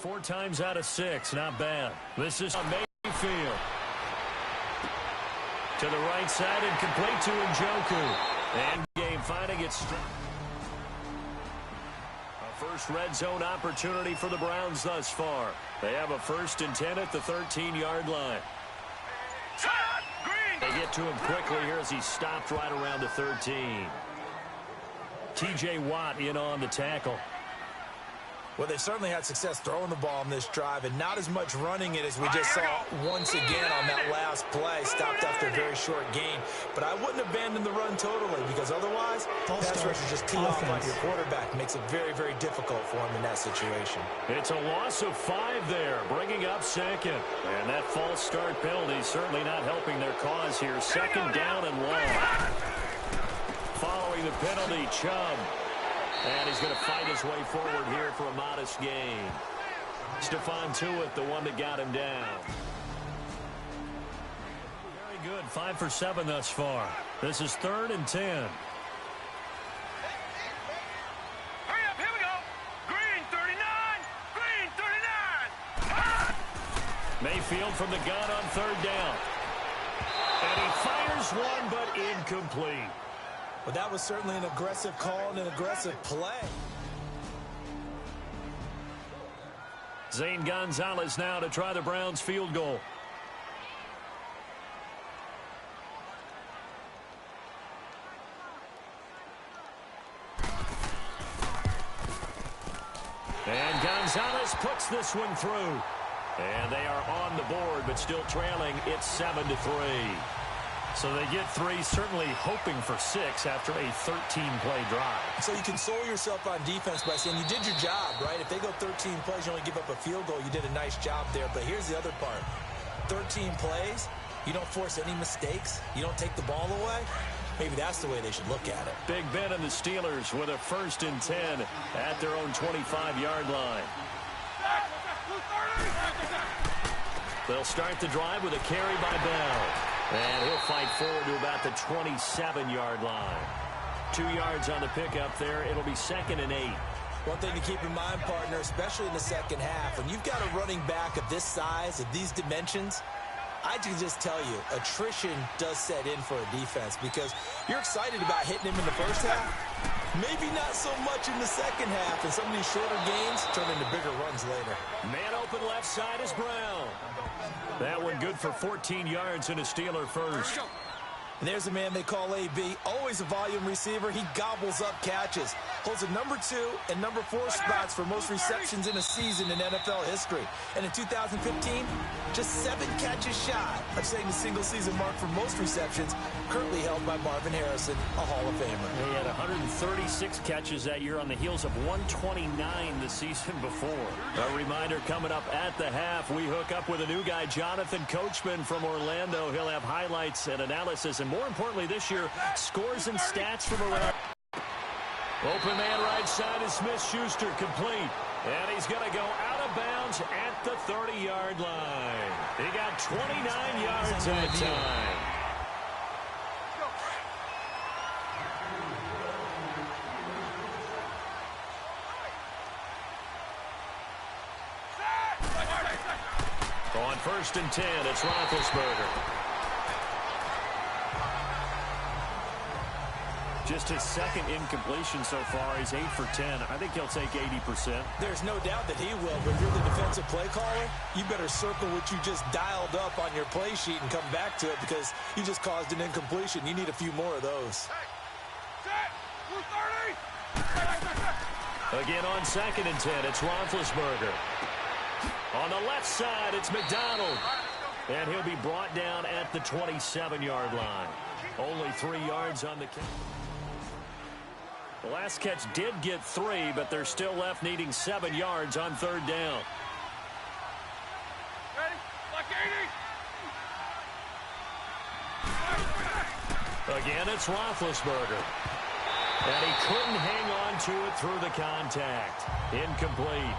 4 times out of 6. Not bad. This is Mayfield. To the right side and complete to Njoku. And game finding it straight. A first red zone opportunity for the Browns thus far. They have a 1st and 10 at the 13-yard line. They get to him quickly here as he stopped right around the 13. T.J. Watt in on the tackle. Well, they've certainly had success throwing the ball on this drive and not as much running it as we just saw once again on that last play. Stopped after a very short gain. But I wouldn't abandon the run totally because otherwise, pass rushers just tee off on your quarterback. Makes it very, very difficult for him in that situation. It's a loss of 5 there, bringing up 2nd. And that false start penalty certainly not helping their cause here. 2nd down and long. Following the penalty, Chubb. And he's going to fight his way forward here for a modest gain. Stephon Tuitt, the one that got him down. Very good. 5 for 7 thus far. This is 3rd and 10. Hurry up, here we go. Green 39. Green 39. Mayfield from the gun on 3rd down. And he fires one, but incomplete. Well, that was certainly an aggressive call and an aggressive play. Zane Gonzalez now to try the Browns field goal. And Gonzalez puts this one through. And they are on the board, but still trailing. It's 7-3. So they get 3, certainly hoping for 6 after a 13-play drive. So you console yourself on defense by saying you did your job, right? If they go 13 plays, you only give up a field goal. You did a nice job there. But here's the other part. 13 plays, you don't force any mistakes. You don't take the ball away. Maybe that's the way they should look at it. Big Ben and the Steelers with a 1st and 10 at their own 25-yard line. They'll start the drive with a carry by Bell. And he'll fight forward to about the 27-yard line. 2 yards on the pickup there. It'll be 2nd and 8. One thing to keep in mind, partner, especially in the second half, when you've got a running back of this size, of these dimensions, I can just tell you, attrition does set in for a defense because you're excited about hitting him in the first half. Maybe not so much in the second half, and some of these shorter gains turn into bigger runs later. Man open left side is Brown. That one good for 14 yards and a Steeler first. And there's a man they call AB, always a volume receiver. He gobbles up catches. Holds a number 2 and number 4 spots for most receptions in a season in NFL history. And in 2015, just 7 catches shy of setting the single-season mark for most receptions, currently held by Marvin Harrison, a Hall of Famer. He had 136 catches that year on the heels of 129 the season before. A reminder coming up at the half, we hook up with a new guy, Jonathan Coachman from Orlando. He'll have highlights and analysis, and more importantly this year, scores and stats from around. Open man right side is Smith-Schuster, complete. And he's going to go out of bounds at the 30-yard line. He got 29 yards that time. On 1st and 10, it's Roethlisberger. Just his 2nd incompletion so far. He's 8 for 10. I think he'll take 80%. There's no doubt that he will, but if you're the defensive play caller, you better circle what you just dialed up on your play sheet and come back to it because you just caused an incompletion. You need a few more of those. Again on 2nd and 10, it's Roethlisberger. On the left side, it's McDonald. And he'll be brought down at the 27-yard line. Only 3 yards on the catch. The last catch did get 3, but they're still left needing 7 yards on 3rd down. Ready? Like 80. Again, it's Roethlisberger. And he couldn't hang on to it through the contact. Incomplete.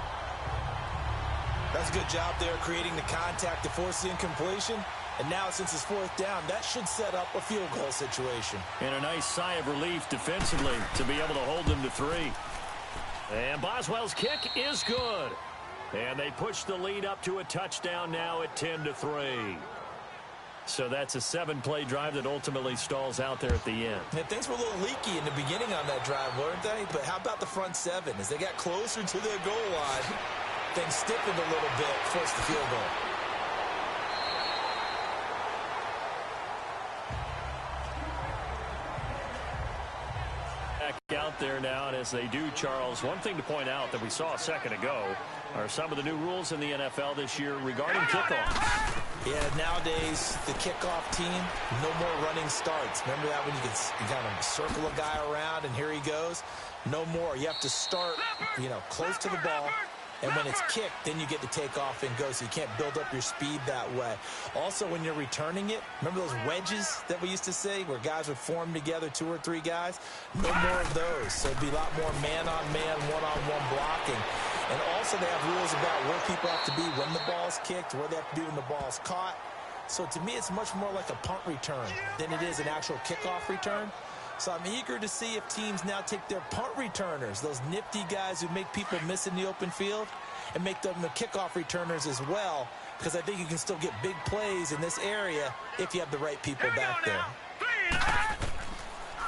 That's a good job there creating the contact to force the incompletion. And now, since it's 4th down, that should set up a field goal situation. And a nice sigh of relief defensively to be able to hold them to 3. And Boswell's kick is good. And they push the lead up to a touchdown now at 10-3. So that's a 7-play drive that ultimately stalls out there at the end. Yeah, things were a little leaky in the beginning on that drive, weren't they? But how about the front seven? As they got closer to their goal line, things stiffened a little bit, forced the field goal. Back out there now, and as they do, Charles, one thing to point out that we saw a second ago are some of the new rules in the NFL this year regarding kickoffs. Yeah, nowadays, the kickoff team, no more running starts. Remember that when you kind of circle a guy around and here he goes? No more. You have to start, close to the ball. And when it's kicked, then you get to take off and go, so you can't build up your speed that way. Also, when you're returning it, remember those wedges that we used to say where guys would form together, 2 or 3 guys? No more of those. So it'd be a lot more man-on-man, one-on-one blocking. And also they have rules about where people have to be when the ball's kicked, where they have to be when the ball's caught. So to me, it's much more like a punt return than it is an actual kickoff return. So I'm eager to see if teams now take their punt returners, those nifty guys who make people miss in the open field, and make them the kickoff returners as well, because I think you can still get big plays in this area if you have the right people back there.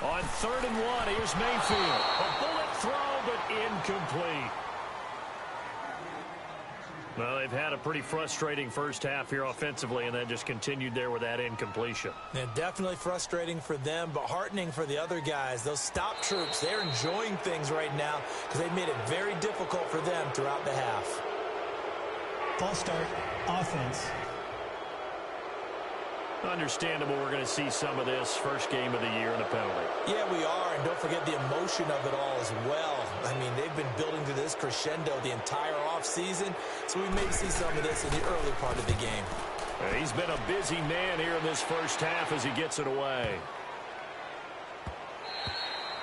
On 3rd and 1, here's Mayfield. A bullet throw, but incomplete. Well, they've had a pretty frustrating first half here offensively, and then just continued there with that incompletion. Yeah, definitely frustrating for them, but heartening for the other guys. Those stop troops, they're enjoying things right now because they made it very difficult for them throughout the half. False start, offense. Understandable we're going to see some of this first game of the year and a penalty. Yeah, we are, and don't forget the emotion of it all as well. I mean, they've been building to this crescendo the entire offseason, so we may see some of this in the early part of the game. He's been a busy man here in this first half as he gets it away.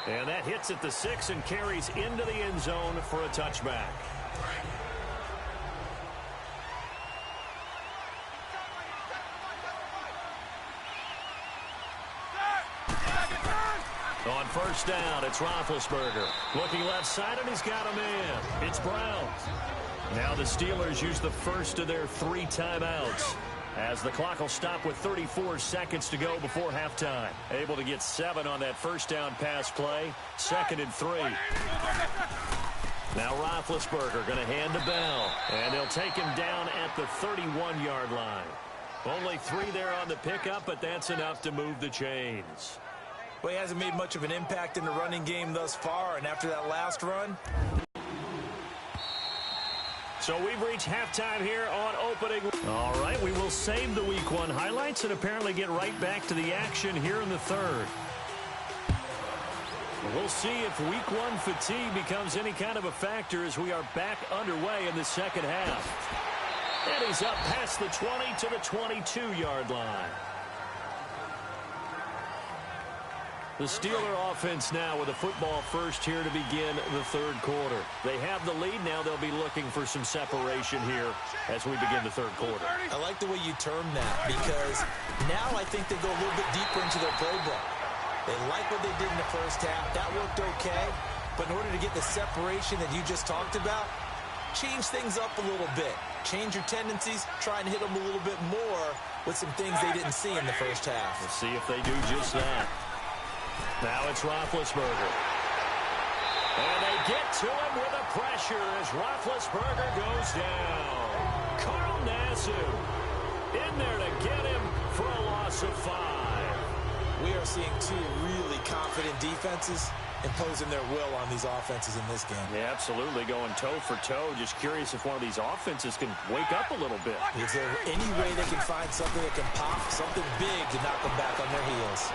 And that hits at the 6 and carries into the end zone for a touchback. On first down, it's Roethlisberger. Looking left side, and he's got a man. It's Brown. Now the Steelers use the first of their 3 timeouts, as the clock will stop with 34 seconds to go before halftime. Able to get 7 on that first down pass play. 2nd and 3. Now Roethlisberger going to hand to Bell, and they'll take him down at the 31-yard line. Only 3 there on the pickup, but that's enough to move the chains. Well, he hasn't made much of an impact in the running game thus far, and after that last run. So we've reached halftime here on opening. All right, we will save the Week 1 highlights and apparently get right back to the action here in the 3rd. We'll see if Week 1 fatigue becomes any kind of a factor as we are back underway in the second half. And he's up past the 20 to the 22-yard line. The Steeler offense now with a football first here to begin the 3rd quarter. They have the lead. Now they'll be looking for some separation here as we begin the 3rd quarter. I like the way you term that, because now I think they go a little bit deeper into their playbook. They like what they did in the first half. That worked okay. But in order to get the separation that you just talked about, change things up a little bit. Change your tendencies. Try and hit them a little bit more with some things they didn't see in the first half. We'll see if they do just that. Now it's Roethlisberger. And they get to him with the pressure as Roethlisberger goes down. Carl Nassib in there to get him for a loss of 5. We are seeing 2 really confident defenses imposing their will on these offenses in this game. Yeah, absolutely, going toe for toe. Just curious if one of these offenses can wake up a little bit. Is there any way they can find something that can pop, something big to knock them back on their heels?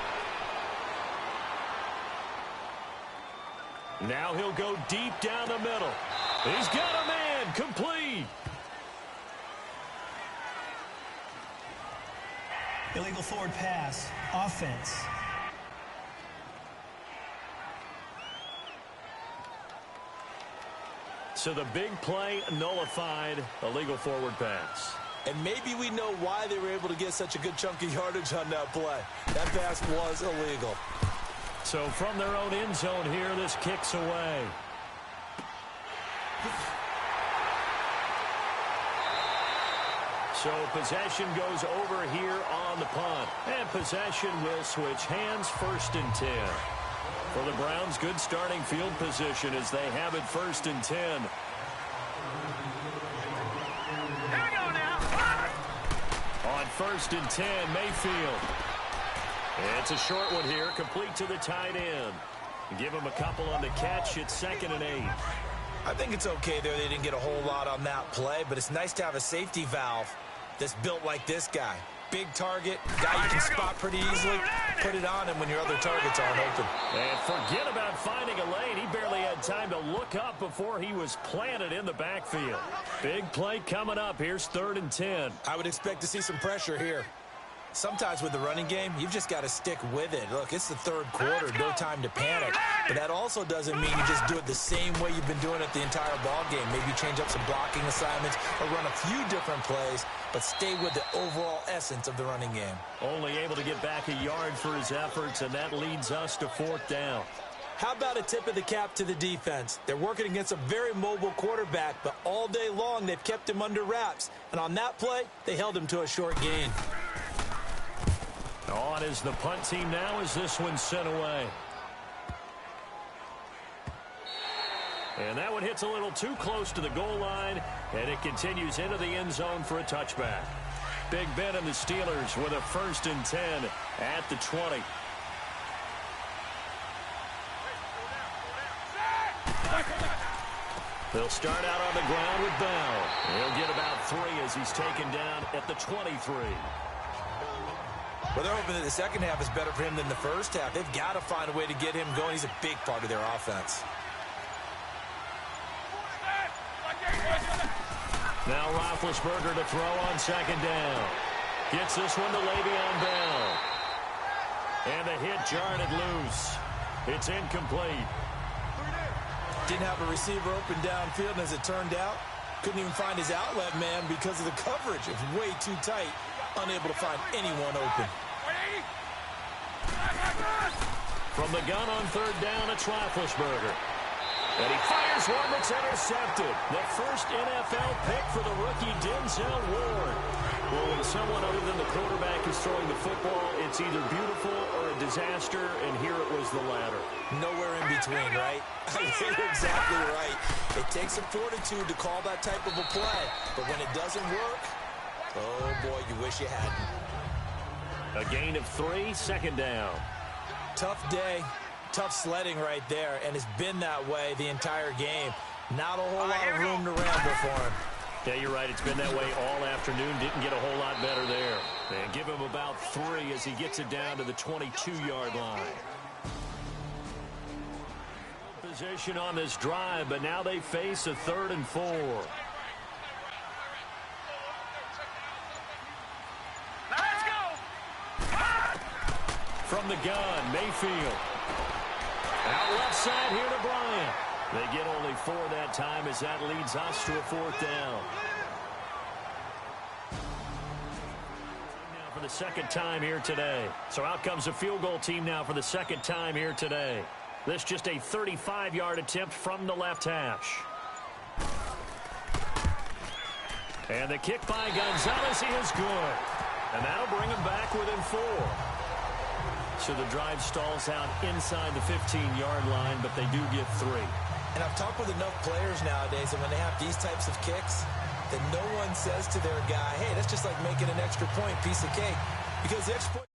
Now he'll go deep down the middle. He's got a man, complete. Illegal forward pass, offense. So the big play nullified, illegal forward pass. And maybe we know why they were able to get such a good chunk of yardage on that play. That pass was illegal. So from their own end zone here, this kicks away. So possession goes over here on the punt. And possession will switch hands, 1st and 10. For the Browns, good starting field position as they have it 1st and 10. Here we go now. On 1st and 10, Mayfield. It's a short one here, complete to the tight end. Give him a couple on the catch. It's 2nd and 8. I think it's okay there. They didn't get a whole lot on that play, but it's nice to have a safety valve that's built like this guy. Big target, guy you can spot pretty easily. Put it on him when your other targets aren't open. And forget about finding a lane. He barely had time to look up before he was planted in the backfield. Big play coming up. Here's 3rd and 10. I would expect to see some pressure here. Sometimes with the running game, you've just got to stick with it. Look, it's the 3rd quarter, no time to panic. But that also doesn't mean you just do it the same way you've been doing it the entire ball game. Maybe change up some blocking assignments or run a few different plays, but stay with the overall essence of the running game. Only able to get back a yard for his efforts, and that leads us to 4th down. How about a tip of the cap to the defense? They're working against a very mobile quarterback, but all day long they've kept him under wraps. And on that play, they held him to a short gain. On is the punt team now as this one's sent away. And that one hits a little too close to the goal line, and it continues into the end zone for a touchback. Big Ben and the Steelers with a 1st and 10 at the 20. They'll start out on the ground with Bell. He'll get about 3 as he's taken down at the 23. Well, they're hoping that the second half is better for him than the first half. They've got to find a way to get him going. He's a big part of their offense. Now Roethlisberger to throw on 2nd down. Gets this one to Le'Veon Bell. And the hit jarred it loose. It's incomplete. Didn't have a receiver open downfield, and as it turned out, couldn't even find his outlet man because of the coverage. It's way too tight. Unable to find anyone open. From the gun on 3rd down, it's Roethlisberger. And he fires one that's intercepted. The first NFL pick for the rookie Denzel Ward. Well, when someone other than the quarterback is throwing the football, it's either beautiful or a disaster, and here it was the latter. Nowhere in between, right? You're exactly right. It takes some fortitude to call that type of a play, but when it doesn't work, oh, boy, you wish you hadn't. A gain of 3, 2nd down. Tough day, tough sledding right there, and it's been that way the entire game. Not a whole lot of room to ramble for him. Yeah, you're right. It's been that way all afternoon. Didn't get a whole lot better there. And give him about 3 as he gets it down to the 22-yard line. Position on this drive, but now they face a 3rd and 4. From the gun, Mayfield. Out left side here to Bryant. They get only 4 that time as that leads us to a 4th down. Now for the 2nd time here today. So out comes a field goal team now for the 2nd time here today. This just a 35-yard attempt from the left hash. And the kick by Gonzalez is good. And that'll bring him back within 4. So the drive stalls out inside the 15-yard line, but they do get 3. And I've talked with enough players nowadays, and when they have these types of kicks, that no one says to their guy, hey, that's just like making an extra point, piece of cake. Because the extra point